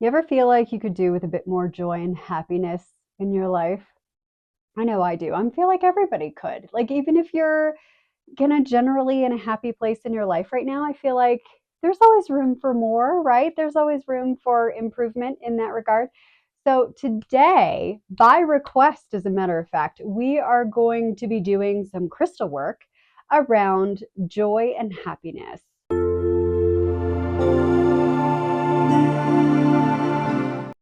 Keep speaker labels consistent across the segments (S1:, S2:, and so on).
S1: You ever feel like you could do with a bit more joy and happiness in your life? I know I do. I feel like everybody could. Like, even if you're gonna generally in a happy place in your life right now, I feel like there's always room for more, right? There's always room for improvement in that regard. So, today, by request, as a matter of fact, we are going to be doing some crystal work around joy and happiness.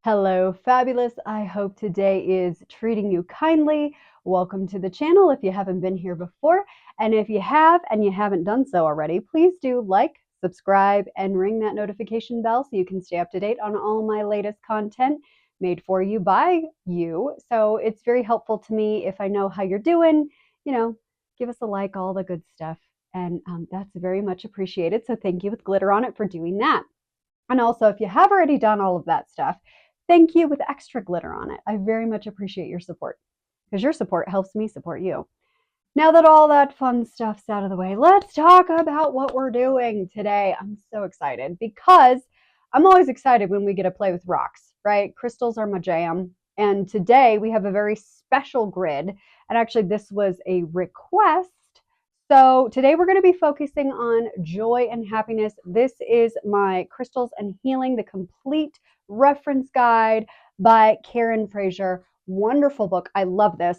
S1: Hello, fabulous. I hope today is treating you kindly. Welcome to the channel if you haven't been here before. And if you have and you haven't done so already, please do like, subscribe, and ring that notification bell so you can stay up to date on all my latest content made for you by you. So it's very helpful to me if I know how you're doing. Give us a like, all the good stuff. And that's very much appreciated. So thank you with glitter on it for doing that. And also, if you have already done all of that stuff, thank you with extra glitter on it. I very much appreciate your support because your support helps me support you. Now that all that fun stuff's out of the way, let's talk about what we're doing today. I'm so excited because I'm always excited when we get to play with rocks, right? Crystals are my jam. And today we have a very special grid. And actually, this was a request. So today we're going to be focusing on joy and happiness. This is my Crystals and Healing, the complete reference guide by Karen Frazier. Wonderful book. I love this.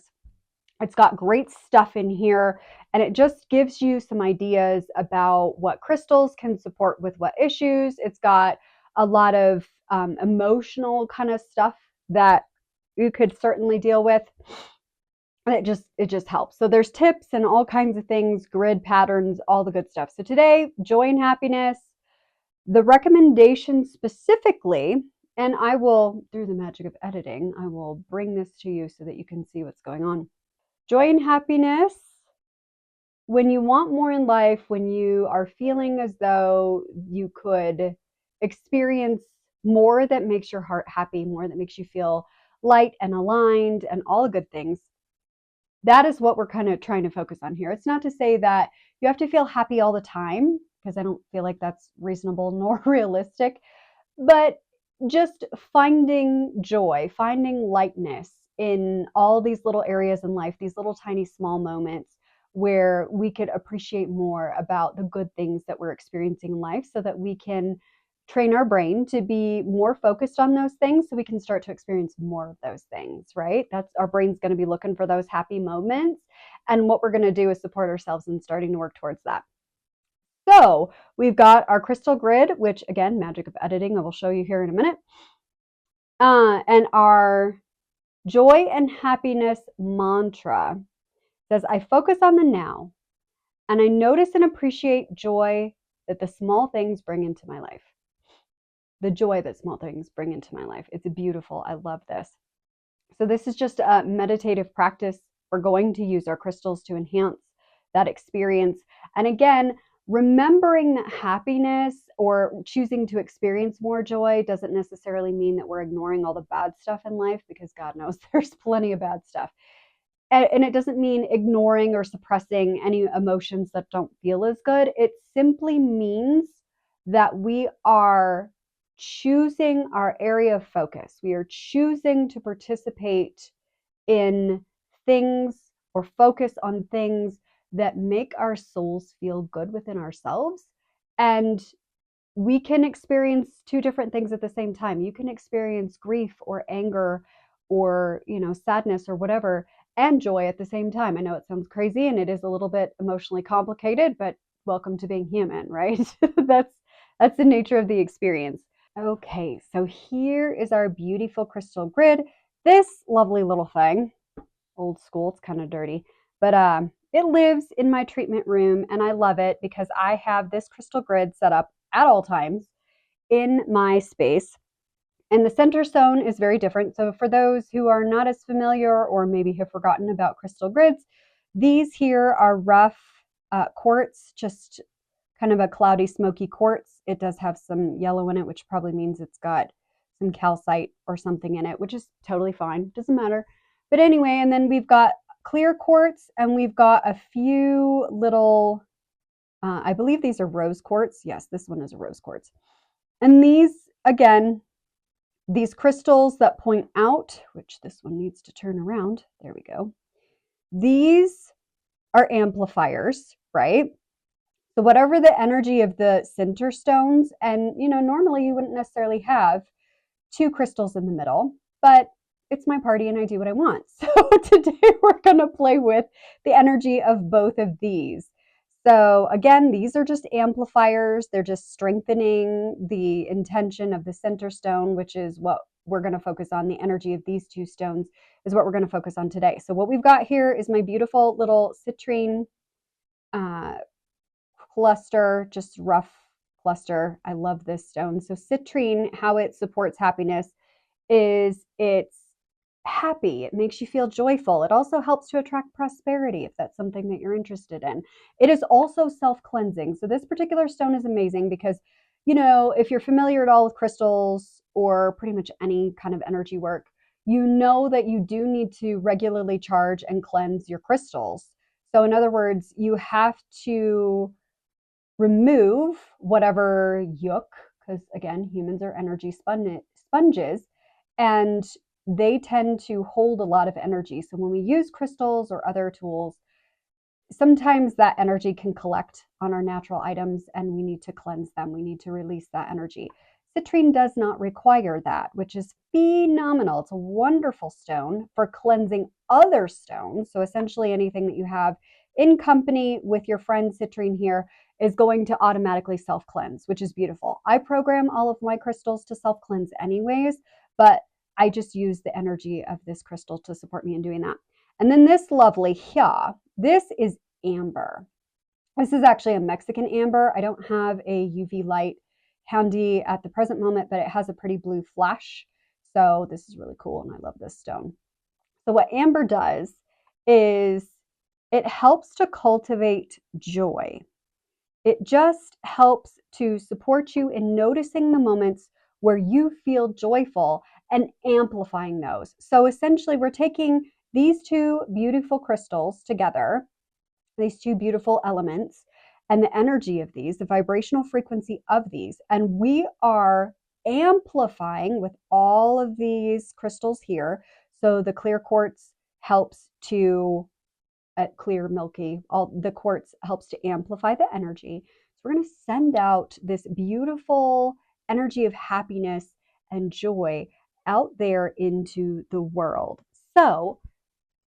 S1: It's got great stuff in here, and it just gives you some ideas about what crystals can support with what issues. It's got a lot of emotional kind of stuff that you could certainly deal with. And it just helps. So there's tips and all kinds of things, grid patterns, all the good stuff. So today, joy and happiness, the recommendation specifically, and I will, through the magic of editing, I will bring this to you so that you can see what's going on. Joy and happiness, when you want more in life, when you are feeling as though you could experience more that makes your heart happy, more that makes you feel light and aligned and all the good things, that is what we're kind of trying to focus on here. It's not to say that you have to feel happy all the time, because I don't feel like that's reasonable nor realistic, but just finding joy, finding lightness in all these little areas in life, these little tiny small moments where we could appreciate more about the good things that we're experiencing in life so that we can train our brain to be more focused on those things so we can start to experience more of those things, right? That's our brain's going to be looking for those happy moments. And what we're going to do is support ourselves in starting to work towards that. So we've got our crystal grid, which again, magic of editing, I will show you here in a minute. And our joy and happiness mantra says, I focus on the now and I notice and appreciate joy that the small things bring into my life. The joy that small things bring into my life. It's beautiful. I love this. So this is just a meditative practice. We're going to use our crystals to enhance that experience. And again, remembering that happiness or choosing to experience more joy doesn't necessarily mean that we're ignoring all the bad stuff in life, because God knows there's plenty of bad stuff. And it doesn't mean ignoring or suppressing any emotions that don't feel as good. It simply means that we are choosing our area of focus. We are choosing to participate in things or focus on things that make our souls feel good within ourselves. And we can experience two different things at the same time. You can experience grief or anger or, sadness or whatever, and joy at the same time. I know it sounds crazy and it is a little bit emotionally complicated, but welcome to being human, right? that's the nature of the experience. Okay, so here is our beautiful crystal grid. This lovely little thing, old school, it's kind of dirty, but it lives in my treatment room and I love it because I have this crystal grid set up at all times in my space. And the center stone is very different. So for those who are not as familiar or maybe have forgotten about crystal grids, these here are rough quartz, just kind of a cloudy, smoky quartz. It does have some yellow in it, which probably means it's got some calcite or something in it, which is totally fine. Doesn't matter. But anyway, and then we've got clear quartz and we've got a few little, I believe these are rose quartz. Yes, this one is a rose quartz. And these, again, these crystals that point out, which this one needs to turn around. There we go. These are amplifiers, right? So whatever the energy of the center stones, and normally you wouldn't necessarily have two crystals in the middle, but it's my party and I do what I want. So today we're going to play with the energy of both of these. So again, these are just amplifiers. They're just strengthening the intention of the center stone, which is what we're going to focus on. The energy of these two stones is what we're going to focus on today. So what we've got here is my beautiful little citrine cluster, just rough cluster. I love this stone. So citrine, how it supports happiness is it's happy. It makes you feel joyful. It also helps to attract prosperity if that's something that you're interested in. It is also self-cleansing. So this particular stone is amazing because, if you're familiar at all with crystals or pretty much any kind of energy work, you know that you do need to regularly charge and cleanse your crystals. So in other words, you have to remove whatever yuck, because again, humans are energy sponges, and they tend to hold a lot of energy. So when we use crystals or other tools, sometimes that energy can collect on our natural items and we need to cleanse them. We need to release that energy. Citrine does not require that, which is phenomenal. It's a wonderful stone for cleansing other stones. So essentially anything that you have in company with your friend citrine here is going to automatically self-cleanse, which is beautiful. I program all of my crystals to self-cleanse anyways, but I just use the energy of this crystal to support me in doing that. And then this lovely here, this is amber. This is actually a Mexican amber. I don't have a UV light handy at the present moment, but it has a pretty blue flash. So this is really cool and I love this stone. So what amber does is it helps to cultivate joy. It just helps to support you in noticing the moments where you feel joyful and amplifying those. So essentially, we're taking these two beautiful crystals together, these two beautiful elements, and the energy of these, the vibrational frequency of these, and we are amplifying with all of these crystals here. So the clear quartz helps to clear, milky, all the quartz helps to amplify the energy. So we're going to send out this beautiful energy of happiness and joy out there into the world. So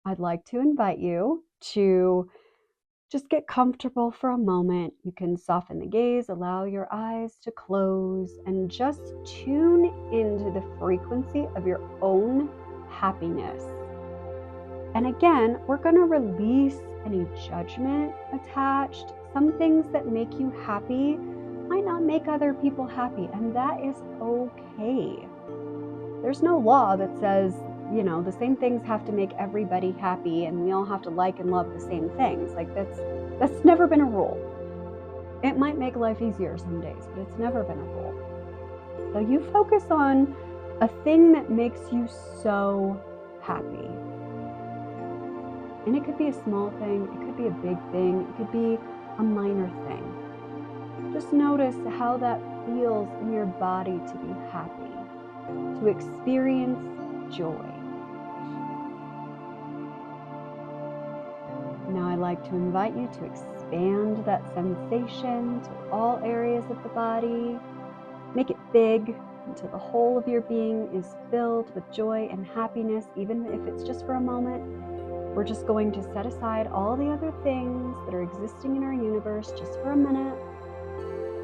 S1: I'd like to invite you to just get comfortable for a moment. You can soften the gaze, allow your eyes to close, and just tune into the frequency of your own happiness. And again, we're going to release any judgment attached. Some things that make you happy might not make other people happy, and that is okay. There's no law that says, the same things have to make everybody happy and we all have to like and love the same things. Like that's never been a rule. It might make life easier some days, but it's never been a rule. So you focus on a thing that makes you so happy. And it could be a small thing, it could be a big thing, it could be a minor thing. Just notice how that feels in your body to be happy, to experience joy. Now I'd like to invite you to expand that sensation to all areas of the body. Make it big until the whole of your being is filled with joy and happiness, even if it's just for a moment. We're just going to set aside all the other things that are existing in our universe just for a minute.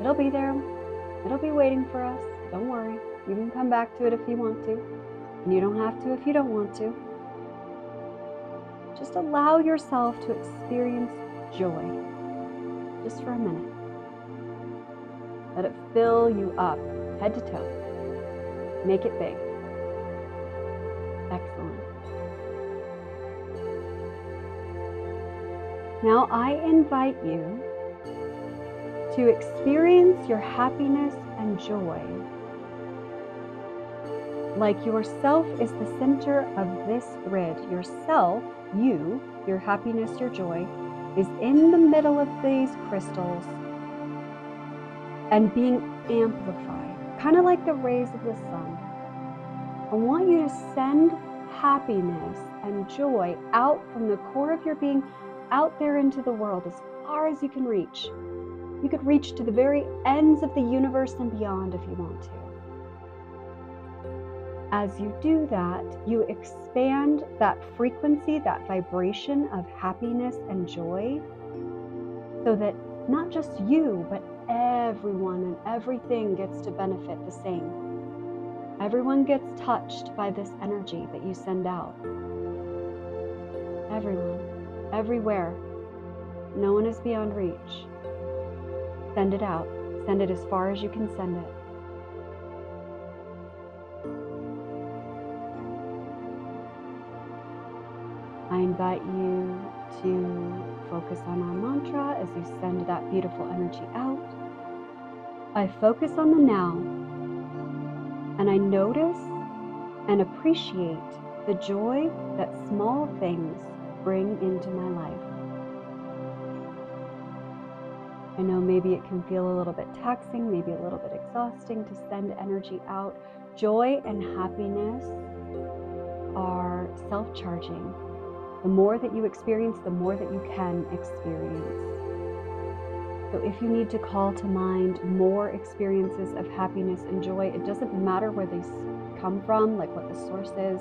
S1: It'll be there. It'll be waiting for us. Don't worry. You can come back to it if you want to. And you don't have to if you don't want to. Just allow yourself to experience joy just for a minute. Let it fill you up, head to toe. Make it big. Excellent. Now I invite you to experience your happiness and joy like yourself is the center of this grid. Yourself, you, your happiness, your joy, is in the middle of these crystals and being amplified, kind of like the rays of the sun. I want you to send happiness and joy out from the core of your being, out there into the world as far as you can reach. You could reach to the very ends of the universe and beyond if you want to. As you do that, you expand that frequency, that vibration of happiness and joy, so that not just you, but everyone and everything gets to benefit the same. Everyone gets touched by this energy that you send out. Everyone, everywhere. No one is beyond reach. Send it out. Send it as far as you can send it. I invite you to focus on our mantra as you send that beautiful energy out. I focus on the now, and I notice and appreciate the joy that small things bring into my life. I know maybe it can feel a little bit taxing, maybe a little bit exhausting to send energy out. Joy and happiness are self-charging. The more that you experience, the more that you can experience. So if you need to call to mind more experiences of happiness and joy, it doesn't matter where they come from, like what the source is.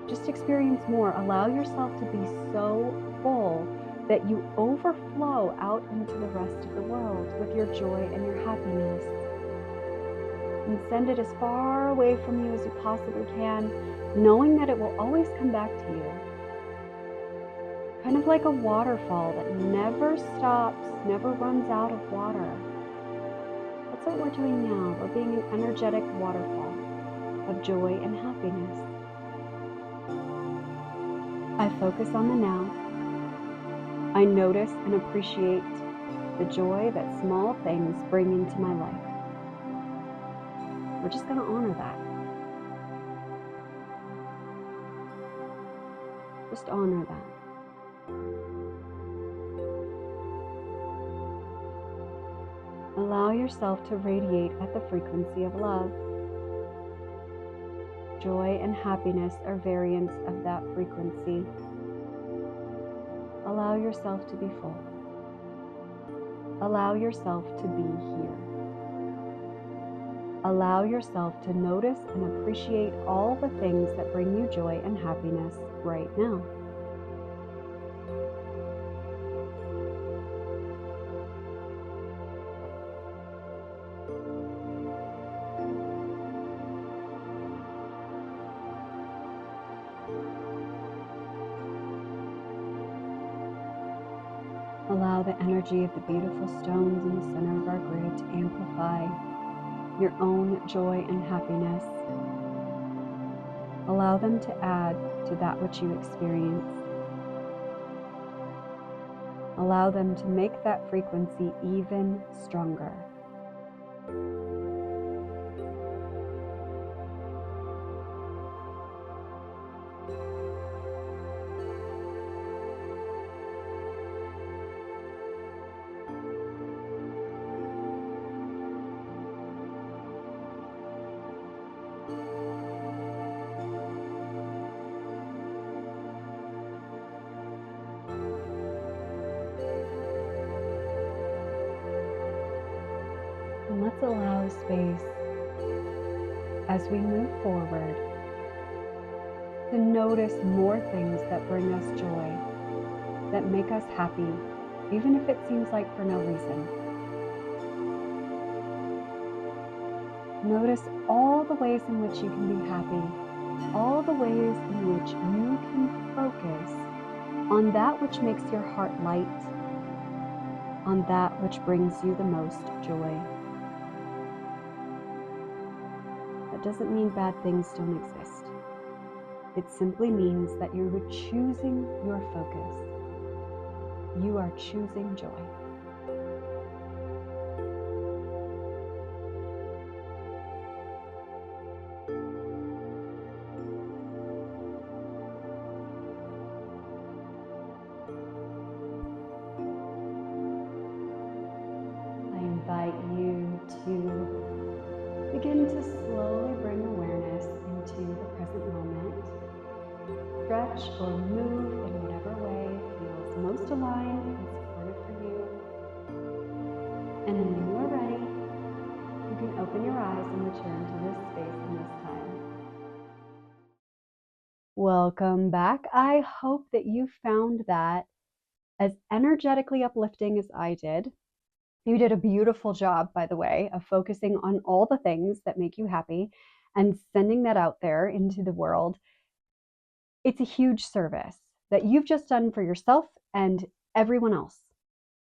S1: Just experience more. Allow yourself to be so full that you overflow out into the rest of the world with your joy and your happiness. And send it as far away from you as you possibly can, knowing that it will always come back to you. Kind of like a waterfall that never stops, never runs out of water. That's what we're doing now. We're being an energetic waterfall of joy and happiness. I focus on the now. I notice and appreciate the joy that small things bring into my life. We're just going to honor that. Just honor that. Allow yourself to radiate at the frequency of love. Joy and happiness are variants of that frequency. Allow yourself to be full. Allow yourself to be here. Allow yourself to notice and appreciate all the things that bring you joy and happiness right now. Allow the energy of the beautiful stones in the center of our grid to amplify your own joy and happiness. Allow them to add to that which you experience. Allow them to make that frequency even stronger. And let's allow space as we move forward to notice more things that bring us joy, that make us happy, even if it seems like for no reason. Notice all the ways in which you can be happy, all the ways in which you can focus on that which makes your heart light, on that which brings you the most joy. That doesn't mean bad things don't exist. It simply means that you're choosing your focus. You are choosing joy. I invite you to begin to slowly bring awareness stretch or move in whatever way feels most aligned and supportive for you. And when you are ready, you can open your eyes and return to this space and this time. Welcome back. I hope that you found that as energetically uplifting as I did. You did a beautiful job, by the way, of focusing on all the things that make you happy and sending that out there into the world. It's a huge service that you've just done for yourself and everyone else.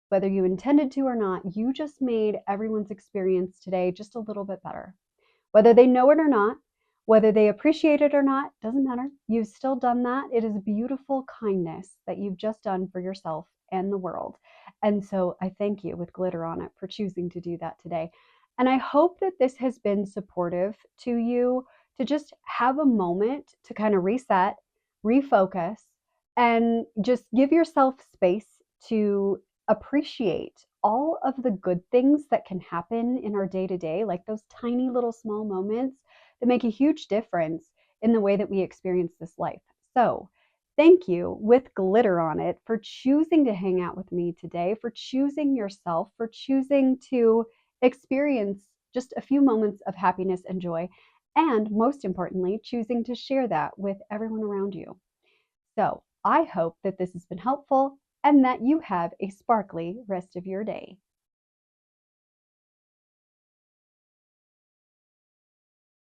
S1: Whether you intended to or not, you just made everyone's experience today just a little bit better. Whether they know it or not, whether they appreciate it or not, doesn't matter. You've still done that. It is beautiful kindness that you've just done for yourself and the world. And so I thank you with glitter on it for choosing to do that today. And I hope that this has been supportive to you to just have a moment to kind of reset, refocus, and just give yourself space to appreciate all of the good things that can happen in our day to day, like those tiny little small moments that make a huge difference in the way that we experience this life. So, thank you with glitter on it for choosing to hang out with me today, for choosing yourself, for choosing to experience just a few moments of happiness and joy, and most importantly, choosing to share that with everyone around you. So, I hope that this has been helpful and that you have a sparkly rest of your day.